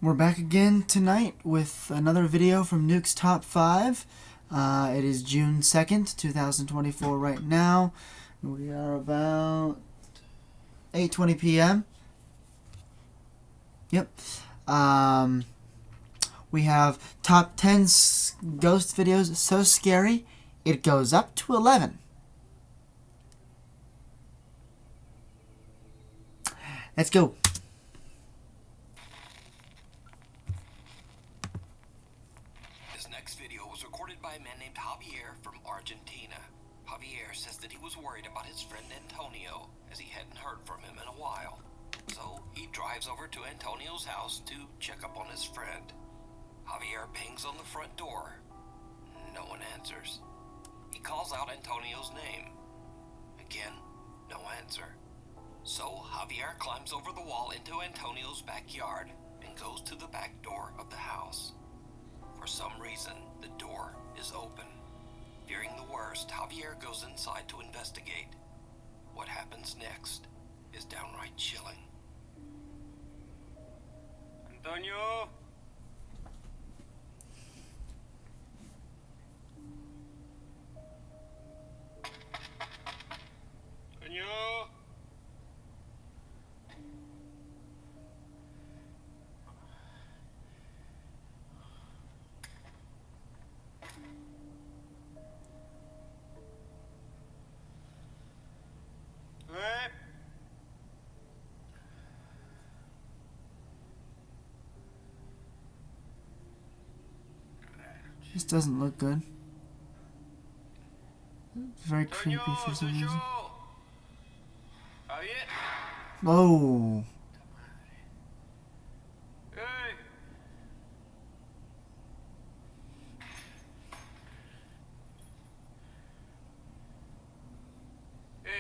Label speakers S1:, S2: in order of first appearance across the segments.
S1: We're back again tonight with another video from Nuke's Top 5. It is June 2nd, 2024 right now. We are about 8:20 p.m. Yep. We have top 10 ghost videos so scary it goes up to 11. Let's go.
S2: This next video was recorded by a man named Javier from Argentina. Javier says that he was worried about his friend Antonio, as he hadn't heard from him in a while. So he drives over to Antonio's house to check up on his friend. Javier bangs on the front door. No one answers. He calls out Antonio's name. Again, no answer. So Javier climbs over the wall into Antonio's backyard and goes to the back door of the house. For some reason, the door is open. Fearing the worst, Javier goes inside to investigate. What happens next is downright chilling.
S3: Antonio? Antonio?
S1: This doesn't look good. It's very creepy for some reason. Oh.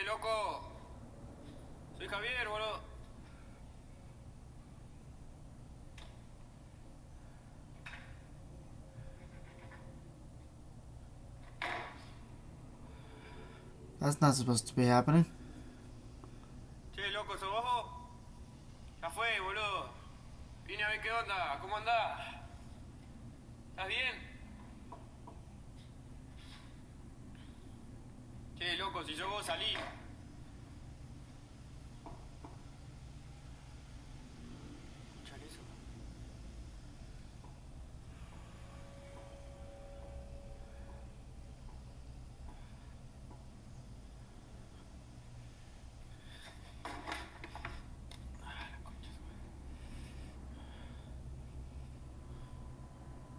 S3: Loco. Soy Javier, boludo.
S1: That's not supposed to be happening.
S3: Che, loco, ¿sos vos? Ya fue, boludo. Vine a ver qué onda. ¿Cómo andás? ¿Estás bien? Che, loco, si sos vos, salí. ¿Escuchar eso?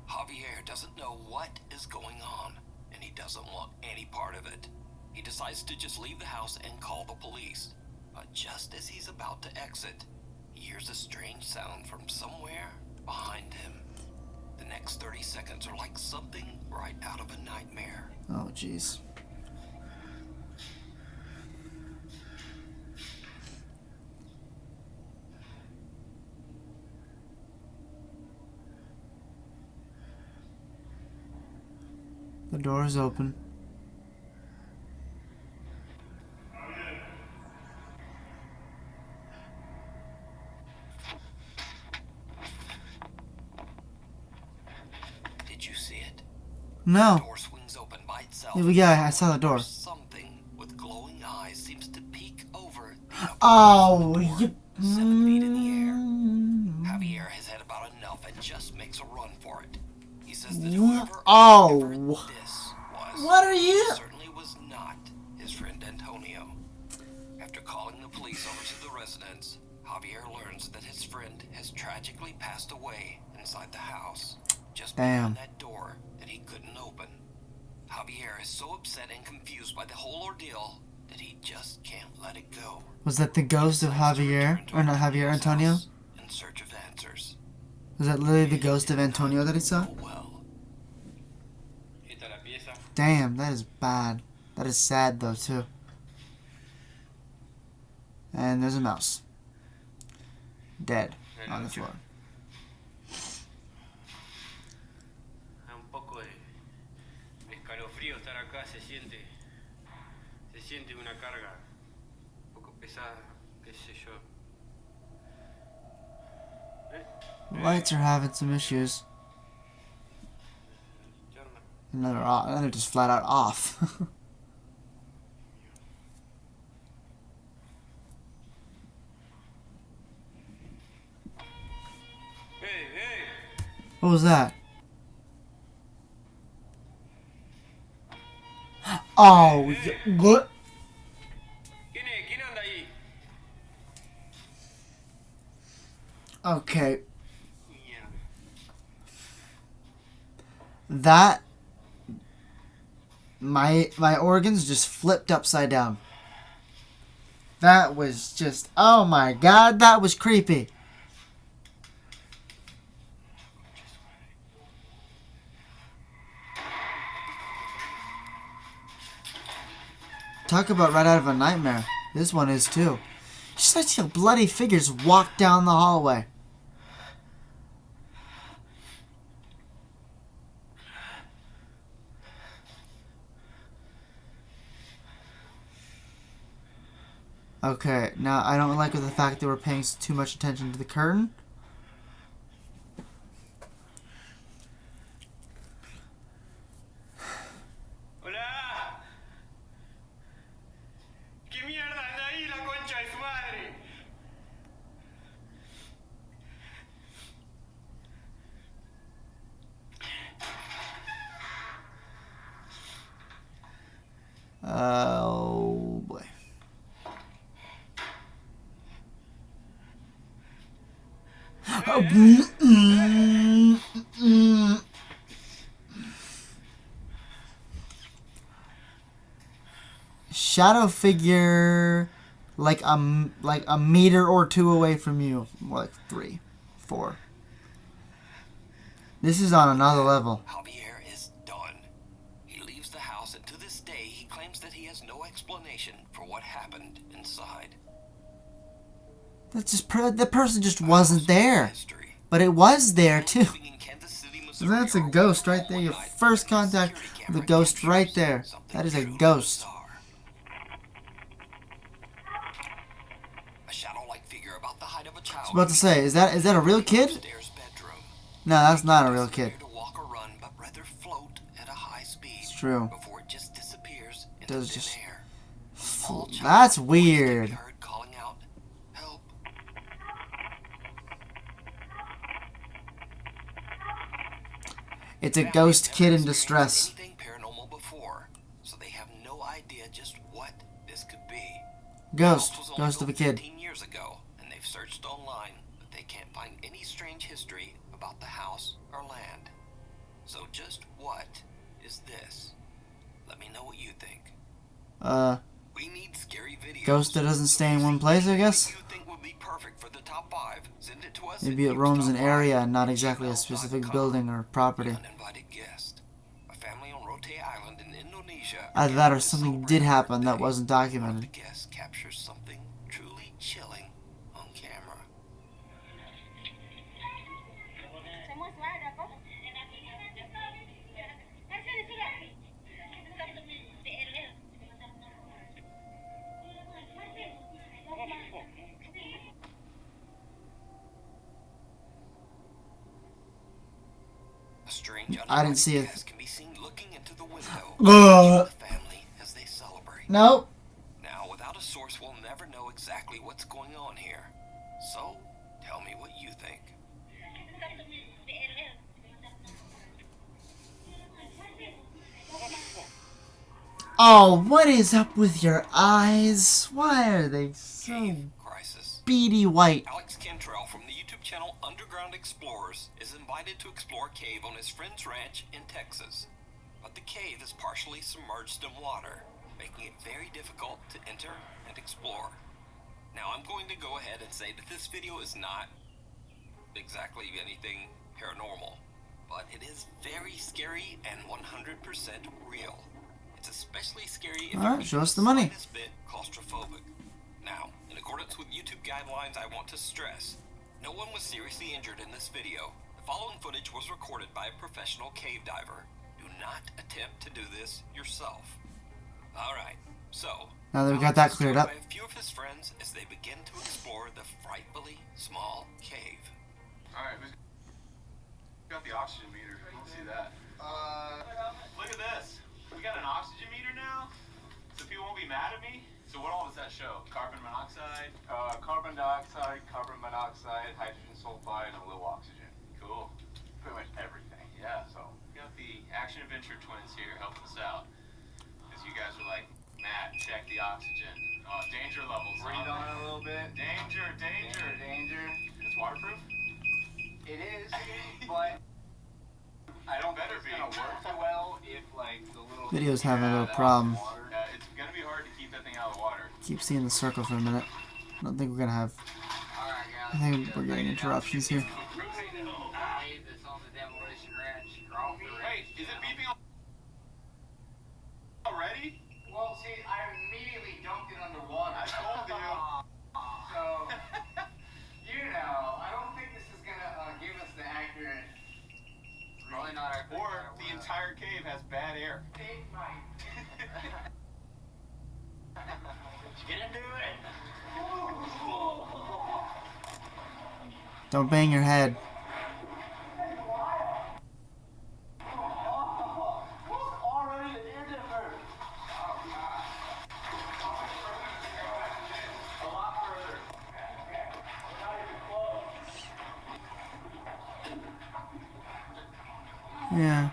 S2: Javier doesn't know what is going on, and he doesn't want any part of it. He decides to just leave the house and call the police. But just as he's about to exit, he hears a strange sound from somewhere behind him. The next 30 seconds are like something right out of a nightmare.
S1: Oh, jeez. The door is open.
S2: Did you see it?
S1: No.
S2: The door swings open by itself.
S1: Yeah, I saw the door.
S2: Something with glowing eyes seems to peek over the upper
S1: Oh,
S2: door,
S1: you...
S2: 7 feet in the air. Javier has had about enough and just makes a run for it. He says that whoever this was,
S1: What are you?
S2: certainly was not his friend Antonio. After calling the police over to the residence, Javier learns that his friend has tragically passed away inside the house, just behind that door that he couldn't open. Javier is so upset and confused by the whole ordeal that he just can't let it go.
S1: Was that the ghost of Javier? Or not Javier, Antonio?
S2: In search of answers.
S1: Was that literally the ghost of Antonio that he saw?
S2: Well,
S1: Damn, that is bad. That is sad though too. And there's a mouse. Dead on the floor.
S3: Un poco de escalofrío estar acá, se siente una carga un poco pesada, qué sé yo.
S1: Lights are having some issues. Another just flat out off.
S3: Hey, hey.
S1: What was that? Oh, what?
S3: ¿Quién anda ahí?
S1: Okay,
S3: Mierda.
S1: that my organs just flipped upside down. That was just, oh my god, that was creepy. Talk about right out of a nightmare. This one is too. Just like see bloody figures walk down the hallway. Okay, now I don't like the fact that we're paying too much attention to the curtain.
S3: Hola. ¿Qué mierda anda ahí la concha de su madre?
S1: Oh boy. Shadow figure like a meter or two away from you. More like 3, 4. This is on another level.
S2: Javier is done. He leaves the house, and to this day, he claims that he has no explanation for what happened inside.
S1: That's just the person just wasn't there, but it was there too. That's a ghost right there. Your first contact with a ghost right there. That is a ghost.
S2: A shadow-like figure about the height of a child.
S1: I was about to say, is that a real kid? No, that's not a real kid. It's true.
S2: Before it just disappears
S1: It does
S2: into
S1: just.
S2: thin air.
S1: That's weird.
S2: Heard calling out, "Help!"
S1: It's a ghost kid in distress.
S2: Anything paranormal before, so they have no idea just what this could be.
S1: Ghost
S2: The house was
S1: of a
S2: only
S1: kid.
S2: built 15 years ago, and they've searched online, but they can't find any strange history about the house or land. So just what is this? Let me know what you think. We need scary videos.
S1: Ghost that doesn't stay in one place, I guess.
S2: You think would be perfect for the top 5? Send it to us.
S1: Maybe it roams an area and not exactly a specific building or property.
S2: Uninvited guest. A family on Rote Island in Indonesia.
S1: Either that or something did happen that wasn't
S2: The
S1: documented.
S2: guest captures something truly chilling on camera. A strange
S1: I didn't see it.
S2: guest can be seen looking into the window.
S1: Ugh.
S2: The family as they celebrate.
S1: Nope.
S2: Now, without a source, we'll never know exactly what's going on here. So, tell me what you think.
S1: Oh, what is up with your eyes? Why are they so
S2: Cave Crisis.
S1: beady white?
S2: Alex Cantrell from the YouTube channel Underground Explorers is invited to explore a cave on his friend's ranch in Texas. But the cave is partially submerged in water, making it very difficult to enter and explore. Now, I'm going to go ahead and say that this video is not exactly anything paranormal, but it is very scary and 100% real. It's especially scary if
S1: Alright,
S2: you're
S1: show us the money.
S2: slightest bit claustrophobic. Now, in accordance with YouTube guidelines, I want to stress, no one was seriously injured in this video. The following footage was recorded by a professional cave diver. Do not attempt to do this yourself. Alright, so
S1: Now that we got that cleared up.
S2: by a few of his friends as they begin to explore the frightfully small cave.
S3: All right, chloride, hydrogen sulfide, and low oxygen. Cool. Pretty much everything. Yeah. So we got the action adventure twins here helping us out. Because you guys were like, Matt, check the oxygen. Danger levels. Breathe on it a little bit. Danger. It's waterproof? It is, but I don't bet it's gonna work so well if like the little
S1: Video's having a little problem.
S3: It's gonna be hard to keep that thing out of the water.
S1: Keep seeing the circle for a minute. I don't think we're gonna have. I think we're getting interruptions here.
S3: Wait, is it beeping already? Well, see, I immediately dumped it underwater. I told you. So, I don't think this is gonna give us the accurate. Probably not our. Or the entire cave has bad air. It might. Get into it.
S1: Don't bang your head. Yeah.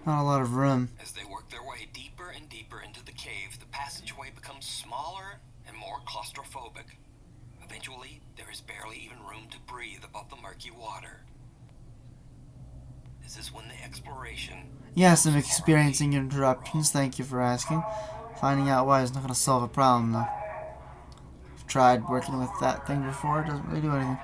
S1: Not a lot of room.
S2: As they work their way deeper and deeper into the cave, the passageway becomes smaller and more claustrophobic. Eventually, there is barely even room to breathe above the murky water. This is when the exploration...
S1: Yes, I'm experiencing interruptions. Thank you for asking. Finding out why is not going to solve a problem, though. I've tried working with that thing before. It doesn't really do anything.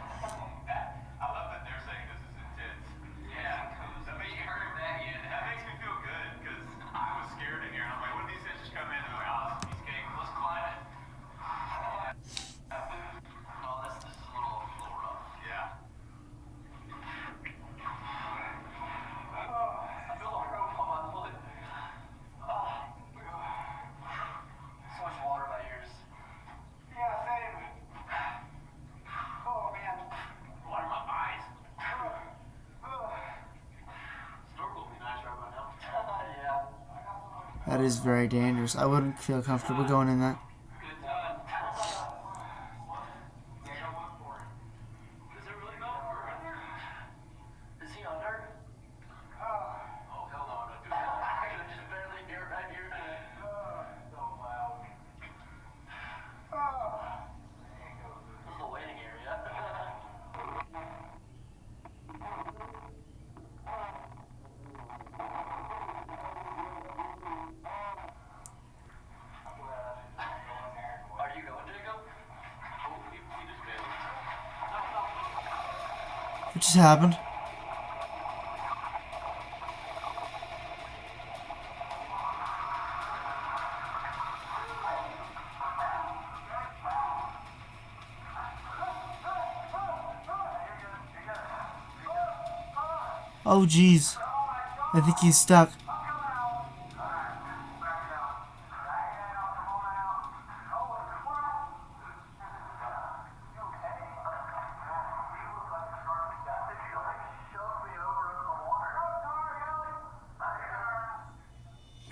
S1: That is very dangerous. I wouldn't feel comfortable going in that. What just happened? Oh jeez. I think he's stuck.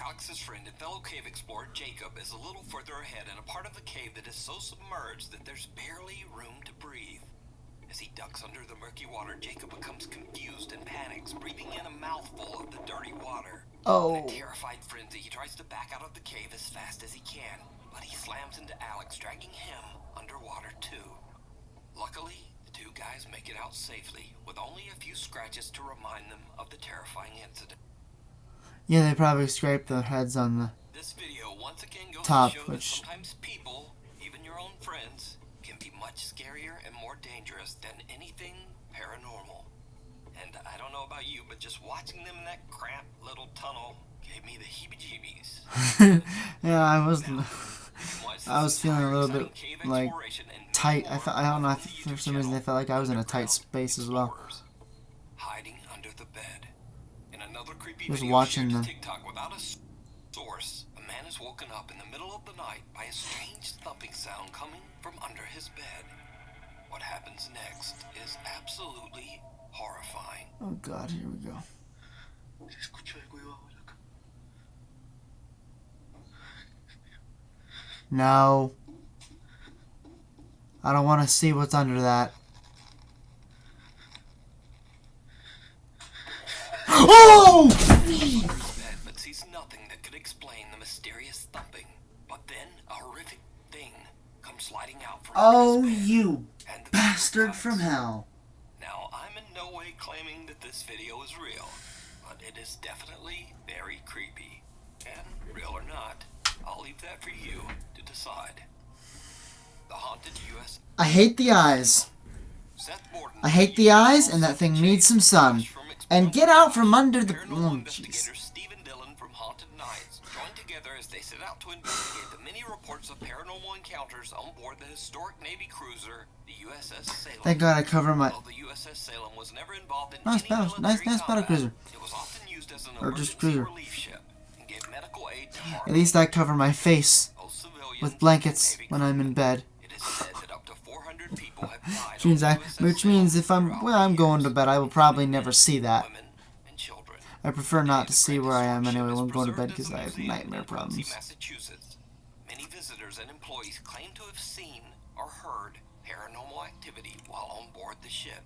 S2: Alex's friend and fellow cave explorer Jacob is a little further ahead in a part of the cave that is so submerged that there's barely room to breathe. As he ducks under the murky water, Jacob becomes confused and panics, breathing in a mouthful of the dirty water.
S1: Oh.
S2: In a terrified frenzy, he tries to back out of the cave as fast as he can, but he slams into Alex, dragging him underwater too. Luckily, the two guys make it out safely, with only a few scratches to remind them of the terrifying incident.
S1: Yeah, they probably scraped their heads on the
S2: This video once again goes
S1: top,
S2: to show that
S1: which
S2: sometimes people, even your own friends, can be much scarier and more dangerous than anything paranormal. And I don't know about you, but just watching them in that cramped little tunnel gave me the heebie-jeebies.
S1: yeah, I was feeling a little bit like tight. I don't know. For some reason, I felt like I was in a tight space as well.
S2: Hiding under the bed. In another creepy
S1: Just
S2: video
S1: watching
S2: shared
S1: them.
S2: to TikTok without a source, a man is woken up in the middle of the night by a strange thumping sound coming from under his bed. What happens next is absolutely horrifying.
S1: Oh God, here we go. No. I don't want to see what's under that. Oh!
S2: But sees nothing that could explain the mysterious thumping. But then a horrific thing comes sliding out from
S1: Oh,
S2: under his bed,
S1: you
S2: and the
S1: bastard
S2: cuts.
S1: from hell.
S2: Now, I'm in no way claiming that this video is real, but it is definitely very creepy. And real or not, I'll leave that for you to decide. The haunted U.S.
S1: I hate the eyes.
S2: Seth Borden,
S1: I hate the eyes, and that thing needs some sun. And get out from under the...
S2: Paranormal
S1: Oh, jeez.
S2: investigator Stephen Dillon from Haunted Nights joined together as they set out to investigate the many reports of paranormal encounters on board the historic Navy cruiser, the USS Salem.
S1: Thank God I cover my...
S2: Although the USS Salem was never involved in
S1: Nice
S2: any
S1: battle,
S2: military
S1: nice battle
S2: combat,
S1: cruiser.
S2: it was often used as an
S1: Or just
S2: emergency
S1: cruiser.
S2: relief ship and gave medical aid to
S1: At least I cover my face
S2: both civilian
S1: with blankets
S2: and Navy
S1: when I'm in bed.
S2: It is said that up to 400 people have died
S1: Which means if I'm going to bed, I will probably never see that.
S2: women and children.
S1: I prefer not to see where I am anyway when I'm going to bed because I have nightmare problems.
S2: Massachusetts. Many visitors and employees claim to have seen or heard paranormal activity while on board the ship.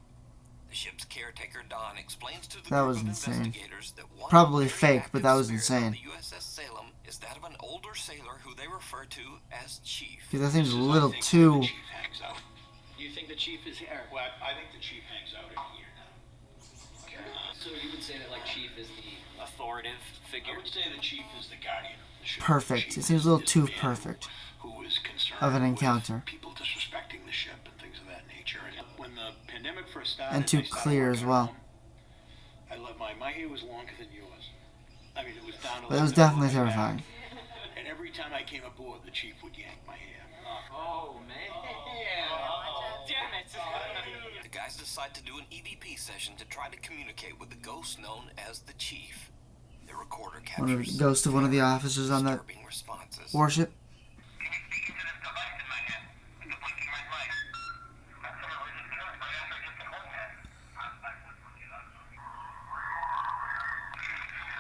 S2: The ship's caretaker Don explains to the
S1: That
S2: group
S1: was
S2: of
S1: insane.
S2: investigators that one
S1: Probably
S2: very
S1: fake, but
S2: active
S1: that was
S2: spirit
S1: insane.
S2: on the USS Salem is that of an older sailor who they refer to as Chief.
S1: Because that seems a little too...
S4: You think the chief is here?
S5: Well, I think the chief hangs out in here now.
S4: Okay. So you would say that like chief is the authoritative figure?
S5: I would say the chief is the guardian of the ship.
S1: Perfect.
S5: The
S1: It
S5: chief
S1: seems a little
S5: is
S1: too
S5: the man
S1: perfect
S5: who is concerned
S1: of an
S5: with
S1: encounter.
S5: people disrespecting the ship and things of that nature. And when the pandemic first started,
S1: And too
S5: I started
S1: clear as
S5: working
S1: well.
S5: at home. I let my hair was longer than yours. I mean, it was down to
S1: But it was
S5: the middle
S1: definitely
S5: of my back.
S1: terrifying.
S5: And every time I came aboard, the chief would yank my hair.
S4: Oh, man. Damn it.
S2: The guys decide to do an EVP session to try to communicate with the ghost known as the Chief. The recorder
S1: One of
S2: captures
S1: the ghost of one of the officers on that
S2: disturbing responses.
S1: warship.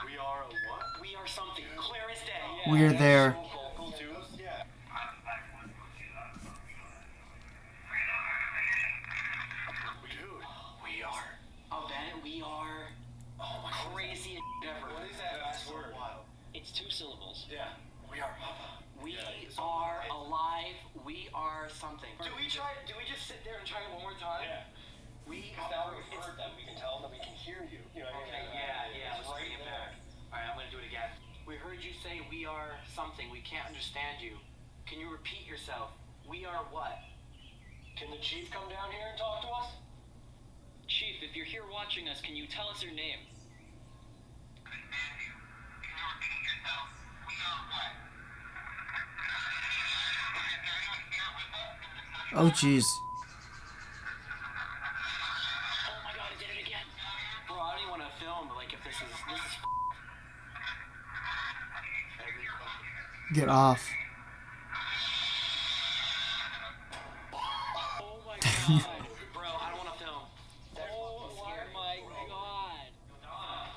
S4: We are a what? We are something clear as day.
S1: We're there.
S4: Vocal too. Yeah. Dude, we are. Event, we are. Oh my crazy ever. What is that last word? It's 2 syllables.
S5: Yeah.
S4: We are. We are alive. We are something. Do we just sit there and try it one more time?
S5: Yeah.
S4: We
S5: Now we've heard them, we can tell them that we can hear you. You know what I mean?
S4: Okay, yeah, let's bring it back. Alright, I'm gonna do it again. We heard you say we are something. We can't understand you. Can you repeat yourself? We are what?
S5: Can the chief come down here and talk to us?
S4: Chief, if you're here watching us, can you tell us your name?
S1: Oh, jeez.
S4: Oh my god, I did it again. Bro, I don't even want to film, like, if this is
S1: Get off.
S4: Oh my god. Bro, I don't want to film. Oh my god.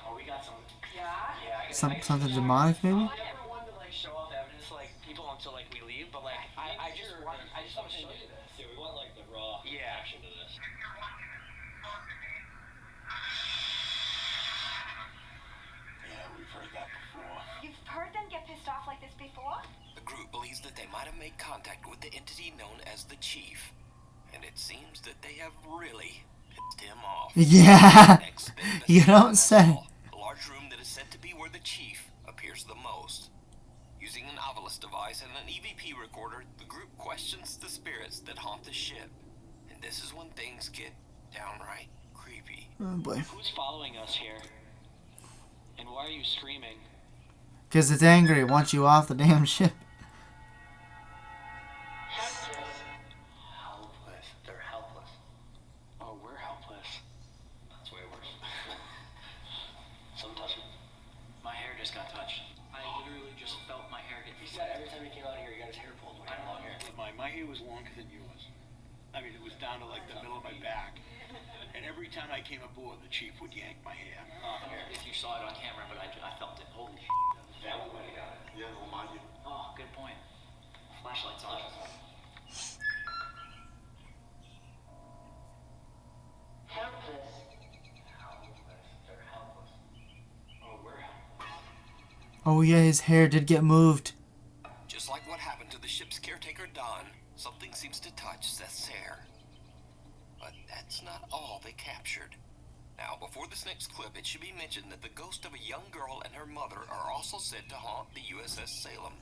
S4: Oh, we got some. Yeah,
S1: Something demonic, maybe?
S4: I never wanted to, like, show off evidence to, like, people until, like, we leave, but, like, I just want to show you this.
S5: Yeah, we want like the raw
S4: reaction
S5: to this. Yeah, we've heard that before.
S6: You've heard them get pissed off like this before?
S2: The group believes that they might have made contact with the entity known as the Chief, and it seems that they have really pissed him off.
S1: Yeah.
S2: Next, they
S1: You
S2: investigate
S1: don't
S2: the
S1: say.
S2: hall, a large room that is said to be where the Chief appears the most. Using an Ovilus device and an EVP recorder, the group questions the spirits that haunt the ship. And this is when things get downright creepy.
S1: Oh, boy.
S4: Who's following us here? And why are you screaming?
S1: Because it's angry. It wants you off the damn ship.
S5: Helpless. They're helpless.
S4: Oh, we're helpless.
S5: That's way worse. Some touch me.
S4: My hair just got touched. I literally just felt my hair get.
S5: He said every time he came out here, he got his hair pulled when he had long hair. My hair was longer than yours. I mean, it was down to like the middle of my back. And every time I came aboard, the chief would yank my hair.
S4: If you saw it on camera, but I felt it. Holy shit.
S5: Everybody got it. Yeah, well, mine.
S4: Oh, good point. Flashlight's on.
S1: Oh yeah, his hair did get moved.
S2: Just like what happened to the ship's caretaker, Don, something seems to touch Seth's hair. But that's not all they captured. Now, before this next clip, it should be mentioned that the ghost of a young girl and her mother are also said to haunt the USS Salem.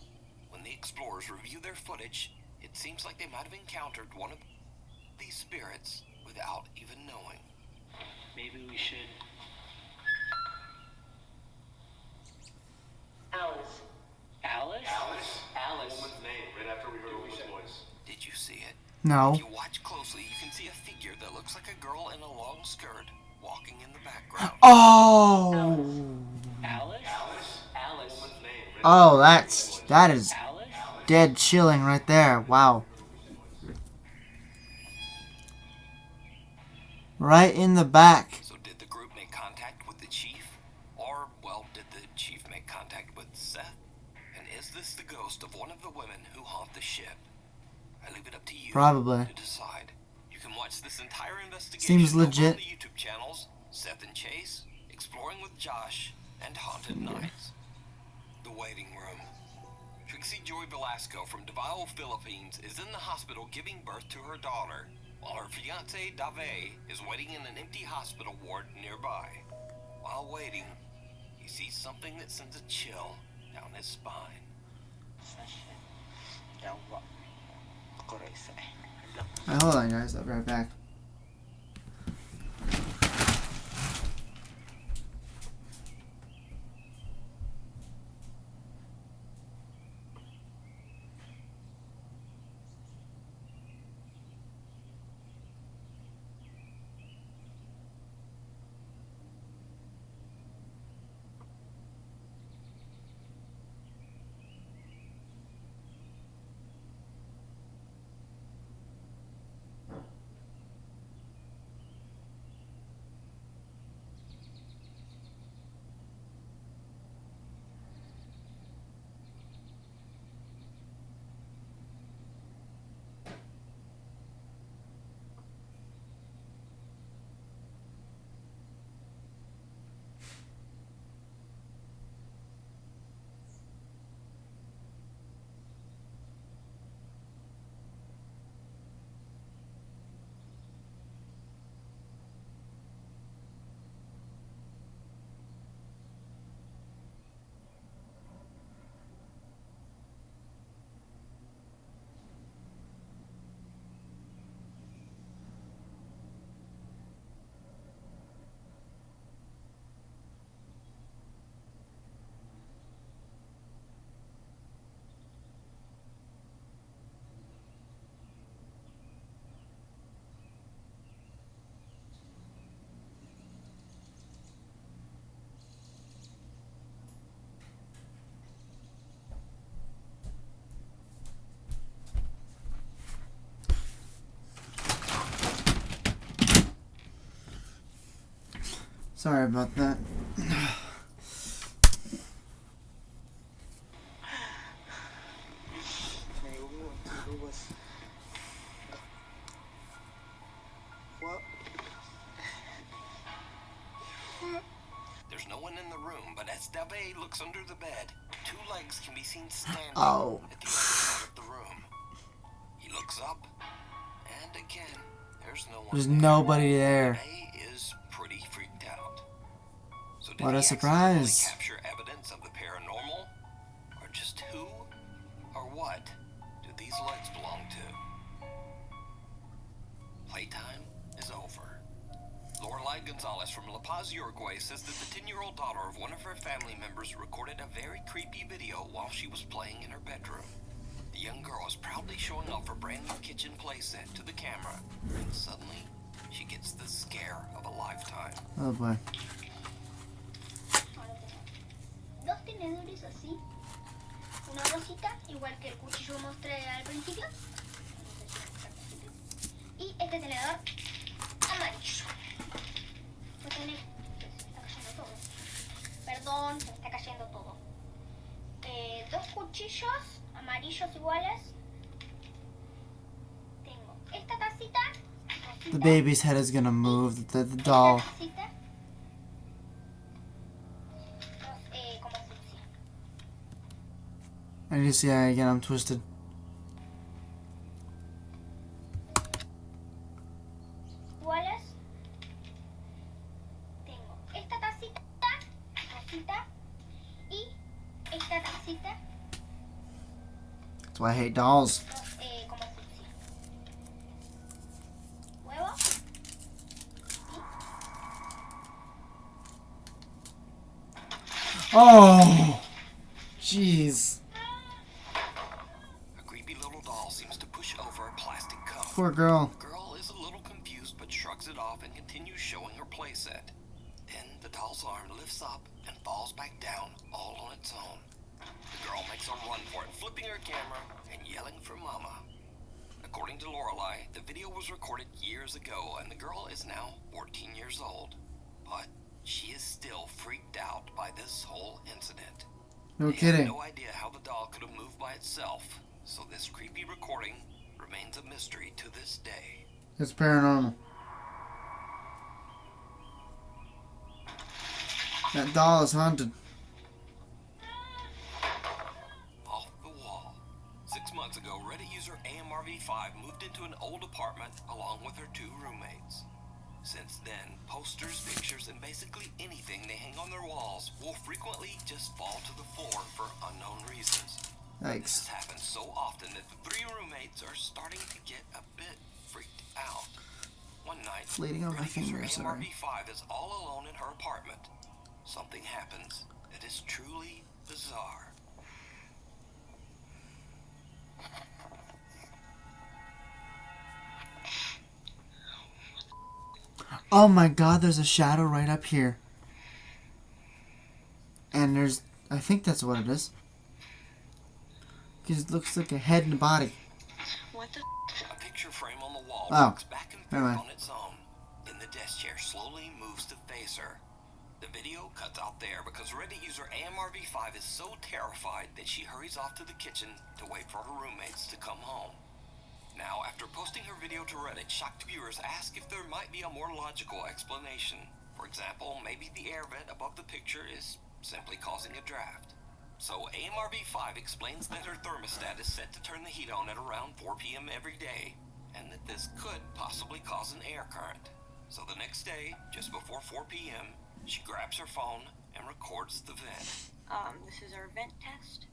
S2: When the explorers review their footage, it seems like they might have encountered one of these spirits without even knowing.
S4: Maybe we should. Alice. Alice?
S3: Alice?
S4: Alice.
S3: Woman's name, right after we heard a woman's voice.
S2: Did you see it?
S1: No.
S2: If you watch closely, you can see a figure that looks like a girl in a long skirt walking in the background.
S1: Oh.
S4: Alice? Alice.
S3: Woman's name, right
S1: Oh, that is
S4: Alice?
S1: dead chilling right there. Wow. Right in the back.
S2: So did the group make contact with the chief? Or, well, did the chief make contact with Seth? And is this the ghost of one of the women who haunt the ship? I leave it up to you
S1: Probably.
S2: to decide. You can watch this entire investigation
S1: Seems
S2: over
S1: legit.
S2: on the YouTube channels Seth and Chase, Exploring with Josh, and Haunted Nights. The waiting room. Trixie Joy Velasco from Davao, Philippines is in the hospital giving birth to her daughter, while her fiancé Dave is waiting in an empty hospital ward nearby. While waiting, he sees something that sends a chill down his spine.
S1: Alright, hold on, guys. I'll be right back. Sorry about that.
S2: There's no one in the room, but as Dave looks under the bed, two legs can be seen standing
S1: Oh.
S2: at the other side of the room. He looks up, and again, there's no one
S1: There's
S2: there.
S1: nobody there.
S2: Dave is pretty freaked out. So did
S1: What
S2: he
S1: a
S2: accidentally
S1: surprise.
S2: capture evidence of the paranormal? Or just who or what do these legs belong to? Playtime is over. Lorelai Gonzalez from La Paz, Uruguay says that the 10-year-old daughter of one of her family members recorded a very creepy video while she was playing in her bedroom. The young girl is proudly showing off her brand new kitchen playset to the camera, and suddenly she gets the scare of a lifetime.
S1: Oh boy.
S6: Ahora tenemos dos tenedores así, una rosita, igual que el cuchillo que mostré al principio, y este tenedor amarillo. Pues tiene, se me está cayendo todo. Perdón, se me está cayendo todo. Dos cuchillos amarillos iguales. Tengo esta tacita.
S1: The baby's head is gonna move. The doll.
S6: Esta tacita. ¿Cómo se dice?
S1: I need to see how again I'm twisted.
S6: ¿Cuáles? Tengo esta tacita y esta tacita.
S1: That's why I hate dolls.
S6: Como fucsia. Huevo.
S1: Oh, jeez.
S2: A creepy little doll seems to push over a plastic cup.
S1: Poor girl.
S2: The girl is a little confused but shrugs it off and continues showing her playset. Then the doll's arm lifts up and falls back down all on its own. The girl makes a run for it, flipping her camera and yelling for mama. According to Lorelai, the video was recorded years ago and the girl is now 14 years old. But she is still freaked out by this whole incident.
S1: No
S2: They
S1: kidding.
S2: have no idea how the doll could have moved by itself, so this creepy recording remains a mystery to this day.
S1: It's paranormal. That doll is haunted.
S2: Off the wall. 6 months ago, Reddit user AMRV5 moved into an old apartment along with her 2 roommates. Since then, posters, pictures, and basically anything they hang on their walls will frequently just fall to the floor for unknown reasons. This has
S1: Yikes.
S2: happened so often that the 3 roommates are starting to get a bit freaked out. One night,
S1: Bleeding on my
S2: Reddit user
S1: finger, sorry.
S2: AMRV5 is all alone in her apartment. Something happens that is truly bizarre.
S1: Oh my god, there's a shadow right up here. And there's, I think that's what it is. Because it looks like a head and a body.
S4: What the?
S2: A picture frame on the wall
S1: Oh,
S2: rocks back and
S1: never
S2: forth
S1: mind.
S2: on its own. Then the desk chair slowly moves to face her. The video cuts out there because Reddit user AMRV5 is so terrified that she hurries off to the kitchen to wait for her roommates to come home. Now, after posting her video to Reddit, shocked viewers ask if there might be a more logical explanation. For example, maybe the air vent above the picture is simply causing a draft. So AMRV5 explains that her thermostat is set to turn the heat on at around 4 p.m. every day, and that this could possibly cause an air current. So the next day, just before 4 p.m., she grabs her phone and records the vent.
S4: This is our vent test.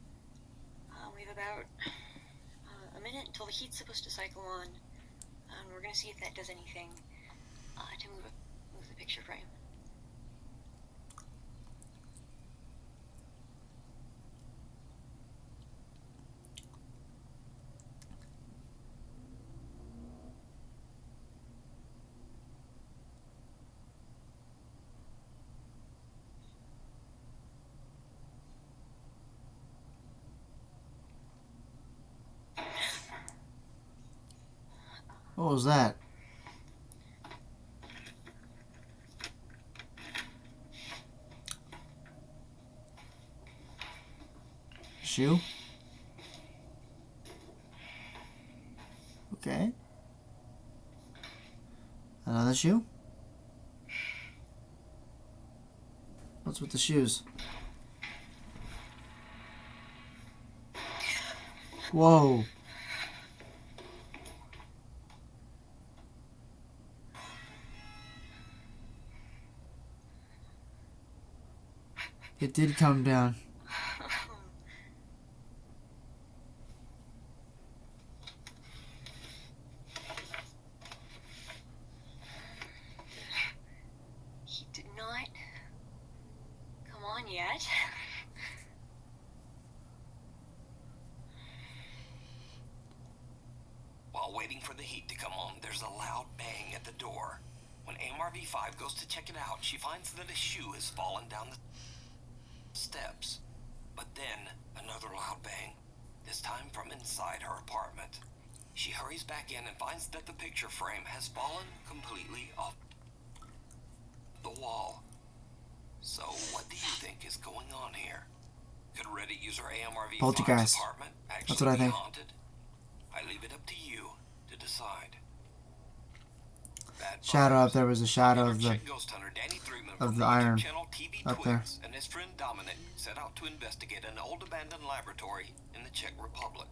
S4: We have about a minute until the heat's supposed to cycle on. We're gonna see if that does anything to move the picture frame.
S1: What was that? Shoe? Okay. Another shoe? What's with the shoes? Whoa. It did come down.
S4: He did not come on yet.
S2: While waiting for the heat to come on, there's a loud bang at the door. When AMRV5 goes to check it out, she finds that a shoe has fallen down the steps. But then, another loud bang, this time from inside her apartment. She hurries back in and finds that the picture frame has fallen completely off the wall. So, what do you think is going on here? Could Reddit user AMRV5's
S1: Poltergeist.
S2: apartment actually
S1: That's what I
S2: be
S1: think.
S2: haunted? I leave it up to you to decide. That
S1: Shadow
S2: bothers
S1: up there was a shadow of the
S2: Chick Ghost Hunter Danny Threeman
S1: of
S2: from
S1: the
S2: YouTube
S1: iron
S2: channel TV
S1: up there.
S2: Twins and his friend Dominic set out to investigate an old abandoned laboratory in the Czech Republic.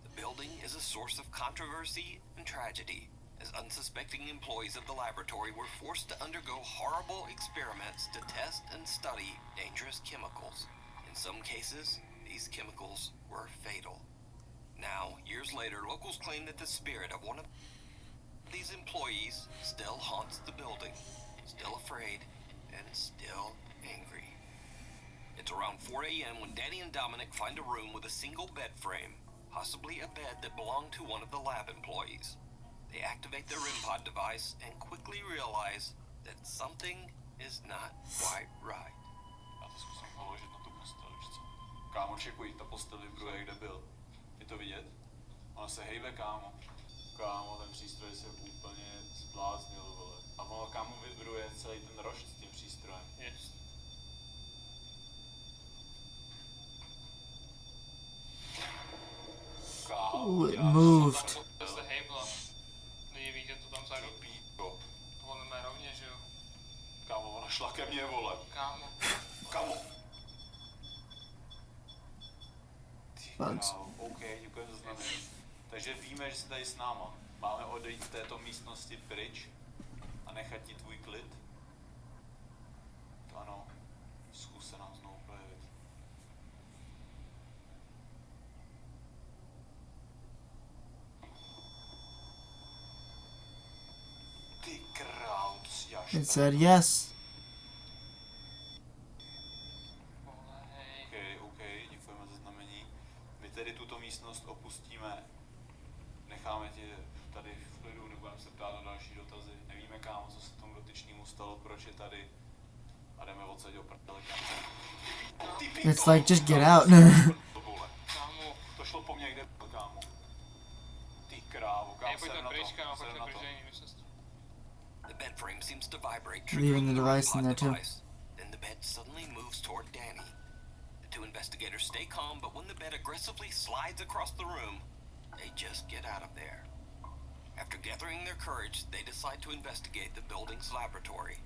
S2: The building is a source of controversy and tragedy, as unsuspecting employees of the laboratory were forced to undergo horrible experiments to test and study dangerous chemicals. In some cases, these chemicals were fatal. Now, years later, locals claim that the spirit of one of these employees still haunts the building, still afraid and still angry. It's around 4 a.m. when Danny and Dominic find a room with a single bed frame, possibly a bed that belonged to one of the lab employees. They activate their REM pod device and quickly realize that something is not quite right.
S7: Já to zkusím položit na tu postel, víš co? Kámo, čekuj, ta postel vibruje, kde byl. Je to vidět? Ona se hejbe, kámo. Kámo, ten přístroj se úplně zbláznil, vole. A ono, kámo, vibruje celý ten rošt s tím přístrojem.
S5: Yes.
S7: Kámo,
S1: Ooh, it
S7: já
S1: moved.
S5: To se hejbla. Lidi vidět to tam vzadu.
S7: píko.
S5: To volíme rovně, že jo?
S7: Kámo, ona šla ke mně, vole.
S5: Kámo.
S7: Kámo. Ty
S1: Bugs.
S7: krávo, OK, děkuji za znamení. Takže víme, že jsi tady s náma. Máme odejít z této místnosti pryč a nechat ti tvůj klid? To ano, zkus se nám znovu projevit. Ty krávo, to si děláš.
S1: It said yes.
S5: Volej.
S7: OK, děkujeme za znamení. My tedy tuto místnost opustíme. Necháme tě tady v klidu, nebudeme se ptát na další dotazy. Nevíme, kámo, co se tomu dotyčnému stalo, proč je tady. A jdeme odsaď do prdele, kámo. Ty píko!
S1: It's like, just get out.
S7: To vole.
S5: Kámo.
S7: To šlo po mně, kde byl, kámo. Ty krávo, kámo,
S5: Hej, pojďme
S7: serem na
S5: pryč,
S7: to,
S5: kámo,
S7: serem
S5: pojďme
S7: na
S5: pryč,
S7: to.
S5: není místnost.
S2: The bed frame seems to vibrate,
S1: Leaving
S2: triggering
S1: the
S2: the
S1: device
S2: REM
S1: in there
S2: pod
S1: too.
S2: device. Then the bed suddenly moves toward Danny. The two investigators stay calm, but when the bed aggressively slides across the room, they just get out of there. After gathering their courage, they decide to investigate the building's laboratory.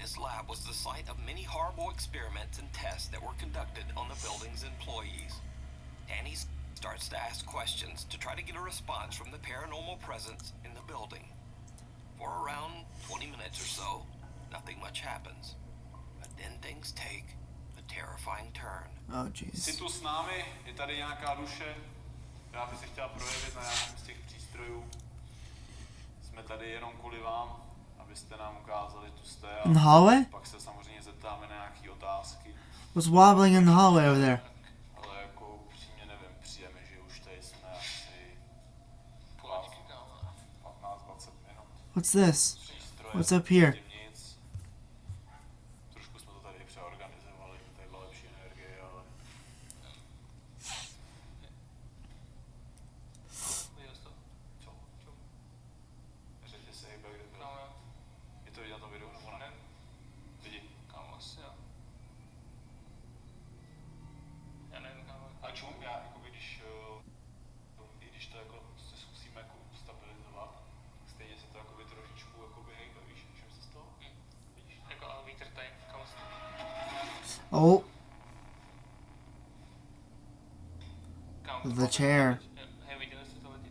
S2: This lab was the site of many horrible experiments and tests that were conducted on the building's employees. Danny starts to ask questions to try to get a response from the paranormal presence in the building. For around 20 minutes or so, nothing much happens. But then things take a terrifying turn.
S1: Oh
S7: Jsi
S1: jeez.
S7: tu s námi, je tady nějaká duše, která by se chtěla projevit na nějakém z těch přístrojů. Jsme tady jenom kvůli vám, abyste nám ukázali, tu jste
S1: In the
S7: a
S1: hallway?
S7: pak se samozřejmě zeptáme na nějaké otázky.
S1: What's wobbling in the hallway over there?
S7: Ale jako upřímně nevím, přijeme, že už tady jsme asi
S5: Počkej, kámo.
S7: 15-20 minut.
S1: What's this?
S7: Přístroje,
S1: What's up here?
S7: zatím nic. Trošku jsme to tady přeorganizovali, tady byla lepší energie, ale
S5: Viděl jsi to?
S7: co? Neřekli se hejbe, kde byl.
S5: Kámo, jo.
S7: Je to vidět na tom videu nebo ne? Lidi.
S5: Kámo, asi jo. Já nevím, kámo.
S7: A čum, já jakoby, když to jako se zkusíme jako stabilizovat, tak stejně se to jakoby trošičku jakoby hejbe, víš, čím se z toho? Vidíš?
S5: Jako ale vítr tady, kámo.
S1: Oh,
S5: Kámo,
S1: the chair.
S5: Hej, viděli jste to lidi?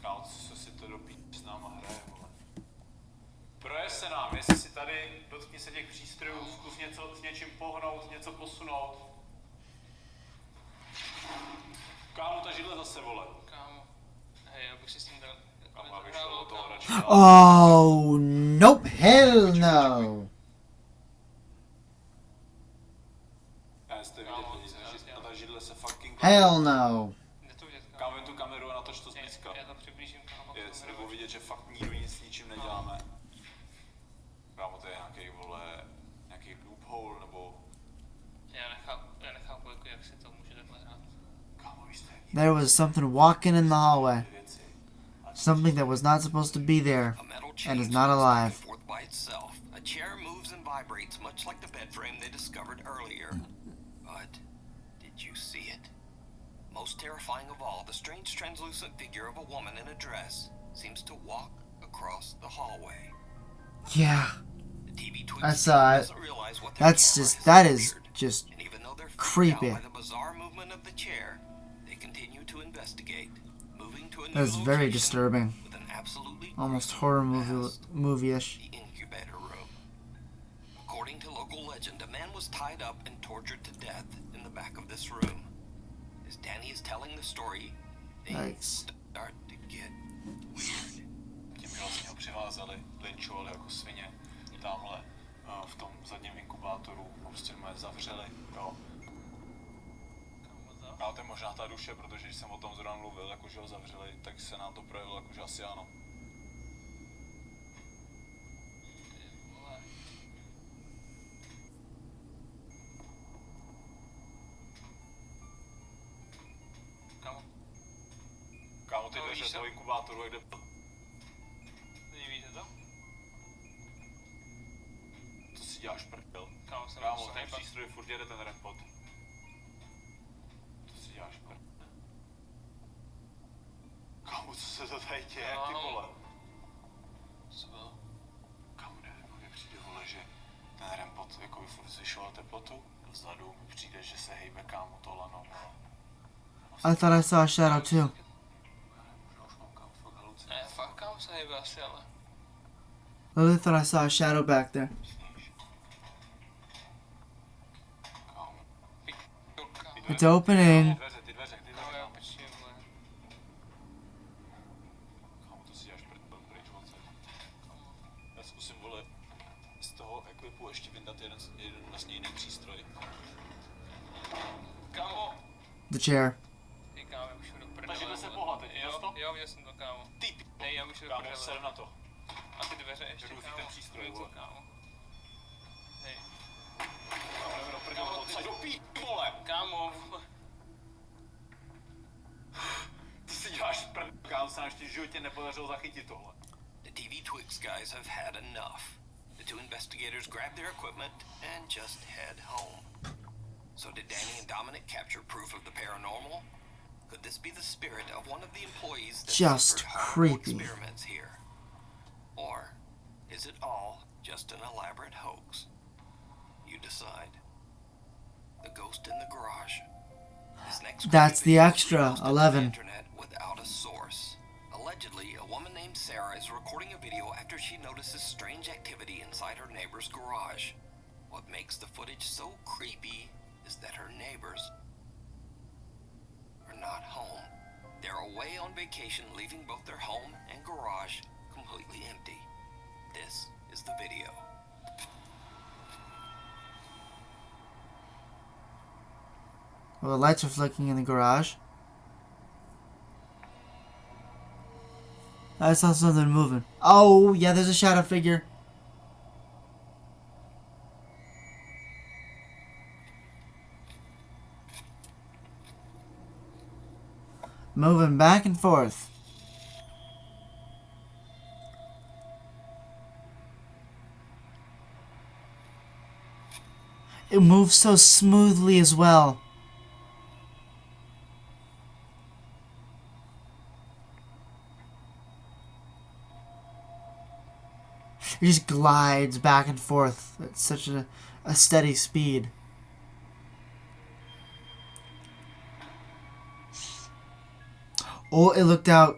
S7: Kámo, co si to dopíš s náma hraje, vole. Projev se nám, jestli si tady dotkni se těch přístrojů, zkus něco s něčím pohnout, něco posunout. Kámo, ta židle zase, vole.
S5: Kámo. Hej, já bych si s tím dal.
S7: Kámo, abych šel do toho radši.
S1: Oh, nope. Hell no.
S7: Já jste vidět, lidi, ta židle se fucking...
S1: Hell no.
S5: Jde to vidět, kámo.
S7: Kámo, jen tu kameru a natoč to zblízka.
S5: Já to přiblížím, kámo.
S7: Je, nebo vidět, že fakt nikdo nic s ničím neděláme. Kámo, to je nějaký, vole, nějaký loophole, nebo...
S5: Já nechápu, jako, jak si to může takhle hrát.
S7: Kámo, víš,
S1: There was something walking in the hallway.
S7: věci.
S1: Something that was not supposed to be there.
S2: A metal
S1: And
S2: chain
S1: is not
S2: swings back
S1: alive.
S2: and forth by itself. A chair moves and vibrates much like the bed frame they discovered earlier. But did you see it? Most terrifying of all, the strange translucent figure of a woman in a dress seems to walk across the hallway.
S1: Yeah.
S2: The TV tweets
S1: I saw it.
S2: doesn't realize what their
S1: That's
S2: camera
S1: just
S2: has
S1: that is
S2: captured.
S1: just
S2: And even though they're freaked
S1: creepy.
S2: out by the bizarre movement of the chair, they continue to investigate, moving to a new
S1: That's very
S2: location
S1: disturbing.
S2: with an absolutely
S1: Almost
S2: gruesome
S1: horror
S2: past.
S1: movie-ish.
S2: The incubator room. According to local legend, a man was tied up and tortured to death in the back of this room. As Danny is telling the story, things start to get weird.
S7: Tím vlastně ho přivázali, lynchovali jako svině. Tamhle v tom zadním inkubátoru prostě mě zavřeli. Jo. A to je možná ta duše, protože když jsem o tom zrovna mluvil, jakože ho zavřeli, tak se nám to projevilo, jakože asi ano. Kámo, ty dveře toho inkubátoru, jak jde...
S3: Nevíte to?
S7: To si děláš prdel.
S3: Kámo, jsem
S7: Kámo,
S3: musel
S7: ten
S3: hejbat.
S7: přístroj furt jede ten repot. To si děláš prdel. Kámo, co se to tady děje, ty vole?
S3: Co bylo?
S7: Kámo, nevím, mně přijde, vole, že ten repot jako by furt zvyšoval teplotu. Vzadu mi přijde, že se hejbe, kámo, to lano.
S1: I thought I saw a shadow too.
S7: Možná už mám, kámo, fakt halucinace.
S3: Ne, fakt kámo se hejbe asi, ale...
S1: Literally thought I saw a shadow back there.
S7: Kámo,
S3: Kámo,
S1: It's opening.
S7: ty dveře,
S3: kámo, já počím, vole.
S7: Kámo, to si děláš prdel, pryč odsaď. Já zkusím, vole, z toho ekvipu ještě vyndat jeden vlastně jiný přístroj.
S3: Kámo!
S1: The chair.
S3: Ty kámo, já už jdu do prdele.
S7: Takže se
S3: vole.
S7: pohla teď, viděl jsi to?
S3: Jo, viděl jsem to, kámo.
S7: Ty
S3: Hej, já už jdu do
S7: kámo,
S3: prdele.
S7: ser na to.
S3: A ty dveře ještě,
S7: Jdu si
S3: kámo.
S7: ten přístroj,
S3: Něco,
S7: vole.
S3: kámo. Hej.
S7: Kámo, jdeme do prdele,
S3: Kámo,
S7: odsaď do pí, vole!
S3: Kámo, vole.
S7: Ty si děláš prdel, kámo, se nám ještě v životě nepodařilo zachytit tohle.
S2: The TV Twix guys have had enough. The two investigators grab their equipment and just head home. So did Danny and Dominic capture proof of the paranormal? Could this be the spirit of one of the employees that
S1: Just
S2: suffered horrible
S1: creepy.
S2: experiments here? Or is it all just an elaborate hoax? You decide. The ghost in the garage. This next
S1: That's
S2: creepy
S1: the
S2: video
S1: extra,
S2: was posted to
S1: 11.
S2: the internet without a source. Allegedly, a woman named Sarah is recording a video after she notices strange activity inside her neighbor's garage. What makes the footage so creepy is that her neighbors are not home. They're away on vacation, leaving both their home and garage completely empty. This is the video.
S1: Well, the lights are flicking in the garage. I saw something moving. Oh, yeah, there's a shadow figure. Moving back and forth. It moves so smoothly as well. It just glides back and forth at such a steady speed. Oh, it looked out.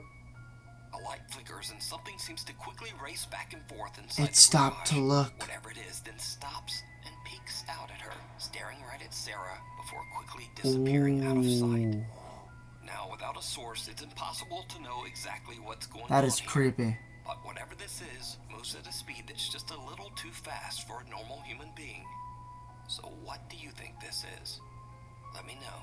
S2: A light flickers and something seems to quickly race back and forth inside
S1: It stopped
S2: the
S1: to
S2: garage.
S1: look.
S2: Whatever it is then stops and peeks out at her, staring right at Sarah before quickly disappearing out of sight.
S1: Ooh,
S2: Now, without a source, it's impossible to know exactly what's going on.
S1: that is
S2: here.
S1: creepy.
S2: But whatever this is, moves at a speed that's just a little too fast for a normal human being. So what do you think this is? Let me know.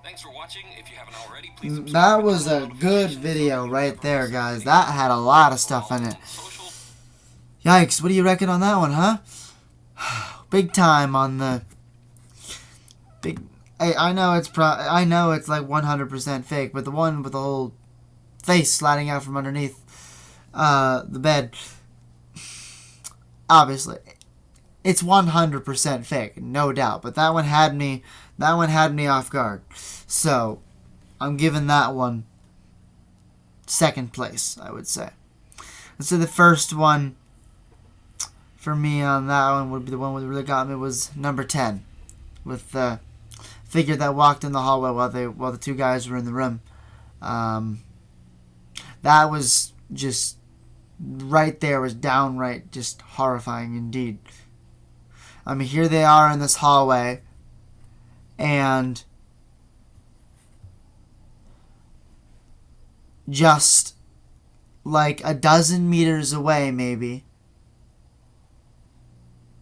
S2: Thanks for watching. If you haven't already, please subscribe.
S1: That
S2: and
S1: was
S2: turn
S1: a
S2: on
S1: good
S2: notifications
S1: video
S2: so you
S1: right
S2: never
S1: there,
S2: miss
S1: guys.
S2: anything.
S1: That had a lot of stuff in
S2: Follow
S1: it.
S2: on social.
S1: Yikes, what do you reckon on that one, huh? Big time on the big. I know it's I know it's like 100% fake, but the one with the whole face sliding out from underneath the bed, obviously, it's 100% fake, no doubt. But that one had me. That one had me off guard. So I'm giving that one second place, I would say. And so the first one for me on that one would be the one that really got me was number 10, with the figure that walked in the hallway while the two guys were in the room. That was just right there, was downright just horrifying indeed. I mean, here they are in this hallway, and just like a dozen meters away, maybe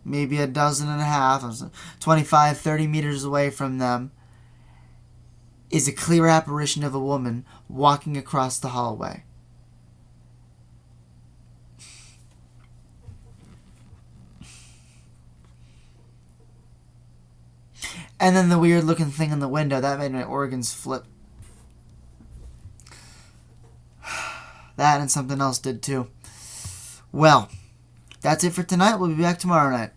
S1: a dozen and a half, 25, 30 meters away from them, is a clear apparition of a woman walking across the hallway. And then the weird looking thing in the window, that made my organs flip. That and something else did too. Well, that's it for tonight. We'll be back tomorrow night.